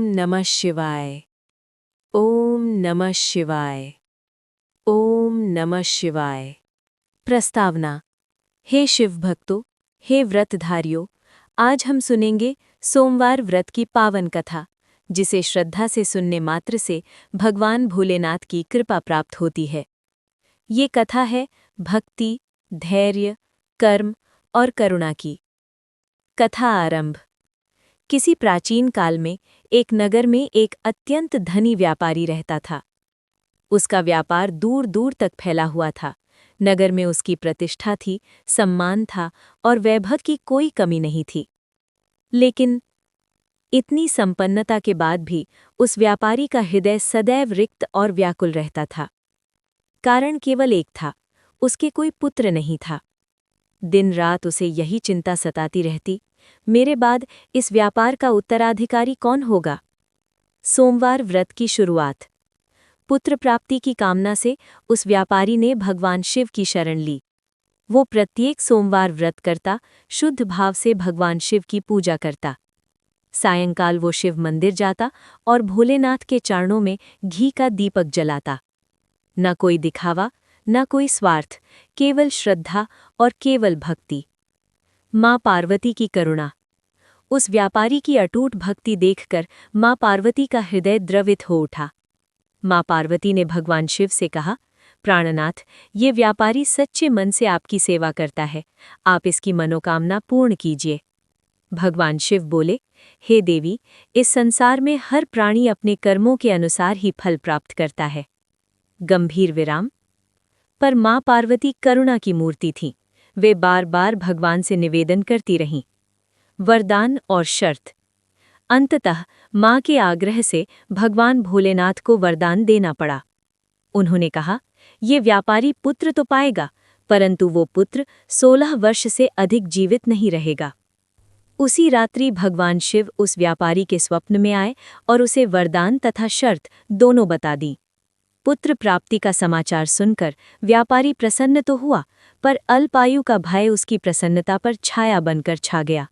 ओम नमः शिवाय। ओम नमः शिवाय। ओम नमः शिवाय। प्रस्तावना। हे शिव भक्तों, हे व्रतधारियों, आज हम सुनेंगे सोमवार व्रत की पावन कथा, जिसे श्रद्धा से सुनने मात्र से भगवान भोलेनाथ की कृपा प्राप्त होती है। ये कथा है भक्ति, धैर्य, कर्म और करुणा की। कथा आरंभ। किसी प्राचीन काल में एक नगर में एक अत्यंत धनी व्यापारी रहता था। उसका व्यापार दूर दूर तक फैला हुआ था। नगर में उसकी प्रतिष्ठा थी, सम्मान था और वैभव की कोई कमी नहीं थी। लेकिन इतनी संपन्नता के बाद भी उस व्यापारी का हृदय सदैव रिक्त और व्याकुल रहता था। कारण केवल एक था, उसके कोई पुत्र नहीं था। दिन रात उसे यही चिंता सताती रहती, मेरे बाद इस व्यापार का उत्तराधिकारी कौन होगा। सोमवार व्रत की शुरुआत। पुत्र प्राप्ति की कामना से उस व्यापारी ने भगवान शिव की शरण ली। वो प्रत्येक सोमवार व्रत करता, शुद्ध भाव से भगवान शिव की पूजा करता। सायंकाल वो शिव मंदिर जाता और भोलेनाथ के चरणों में घी का दीपक जलाता। न कोई दिखावा, न कोई स्वार्थ, केवल श्रद्धा और केवल भक्ति। माँ पार्वती की करुणा। उस व्यापारी की अटूट भक्ति देखकर माँ पार्वती का हृदय द्रवित हो उठा। माँ पार्वती ने भगवान शिव से कहा, प्राणनाथ, ये व्यापारी सच्चे मन से आपकी सेवा करता है, आप इसकी मनोकामना पूर्ण कीजिए। भगवान शिव बोले, हे देवी, इस संसार में हर प्राणी अपने कर्मों के अनुसार ही फल प्राप्त करता है। गंभीर विराम। पर माँ पार्वती करुणा की मूर्ति थीं। वे बार बार भगवान से निवेदन करती रहीं। वरदान और शर्त। अंततः माँ के आग्रह से भगवान भोलेनाथ को वरदान देना पड़ा। उन्होंने कहा, ये व्यापारी पुत्र तो पाएगा, परंतु वो पुत्र 16 वर्ष से अधिक जीवित नहीं रहेगा। उसी रात्रि भगवान शिव उस व्यापारी के स्वप्न में आए और उसे वरदान तथा शर्त दोनों बता दी। पुत्र प्राप्ति का समाचार सुनकर व्यापारी प्रसन्न तो हुआ, पर अल्पायु का भय उसकी प्रसन्नता पर छाया बनकर छा गया।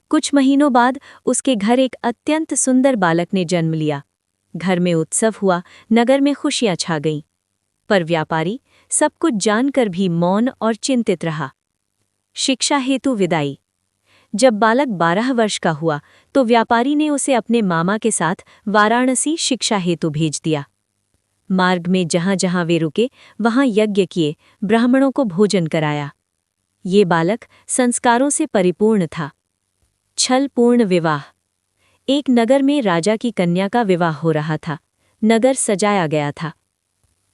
कुछ महीनों बाद उसके घर एक अत्यंत सुंदर बालक ने जन्म लिया। घर में उत्सव हुआ, नगर में खुशियां छा गईं। पर व्यापारी सब कुछ जानकर भी मौन और चिंतित रहा। शिक्षा हेतु विदाई। जब बालक 12 वर्ष का हुआ तो व्यापारी ने उसे अपने मामा के साथ वाराणसी शिक्षा हेतु भेज दिया। मार्ग में जहां जहां वे रुके वहां यज्ञ किए, ब्राह्मणों को भोजन कराया। ये बालक संस्कारों से परिपूर्ण था। छलपूर्ण विवाह। एक नगर में राजा की कन्या का विवाह हो रहा था। नगर सजाया गया था,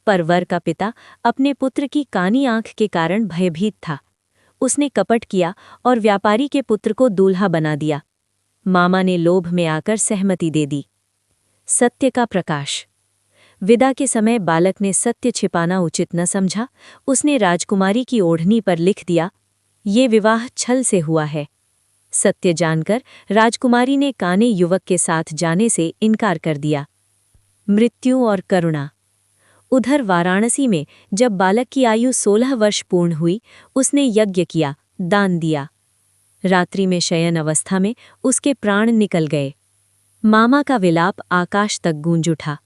पर वर का पिता अपने पुत्र की कानी आंख के कारण भयभीत था। उसने कपट किया और व्यापारी के पुत्र को दूल्हा बना दिया। मामा ने लोभ में आकर सहमति दे दी। सत्य का प्रकाश। विदा के समय बालक ने सत्य छिपाना उचित न समझा। उसने राजकुमारी की ओढ़नी पर लिख दिया, ये विवाह छल से हुआ है। सत्य जानकर राजकुमारी ने काने युवक के साथ जाने से इनकार कर दिया। मृत्यु और करुणा। उधर वाराणसी में जब बालक की आयु 16 वर्ष पूर्ण हुई, उसने यज्ञ किया, दान दिया। रात्रि में शयन अवस्था में उसके प्राण निकल गए। मामा का विलाप आकाश तक गूंज उठा।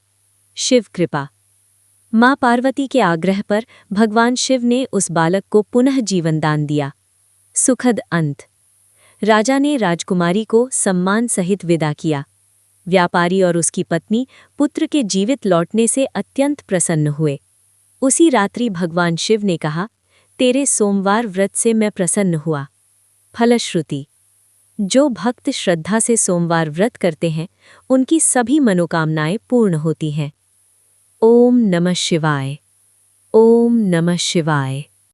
शिव कृपा। माँ पार्वती के आग्रह पर भगवान शिव ने उस बालक को पुनः जीवन दान दिया। सुखद अंत। राजा ने राजकुमारी को सम्मान सहित विदा किया। व्यापारी और उसकी पत्नी पुत्र के जीवित लौटने से अत्यंत प्रसन्न हुए। उसी रात्रि भगवान शिव ने कहा, तेरे सोमवार व्रत से मैं प्रसन्न हुआ। फलश्रुति। जो भक्त श्रद्धा से सोमवार व्रत करते हैं, उनकी सभी मनोकामनाएं पूर्ण होती हैं। ओम नमः शिवाय। ओम नमः शिवाय।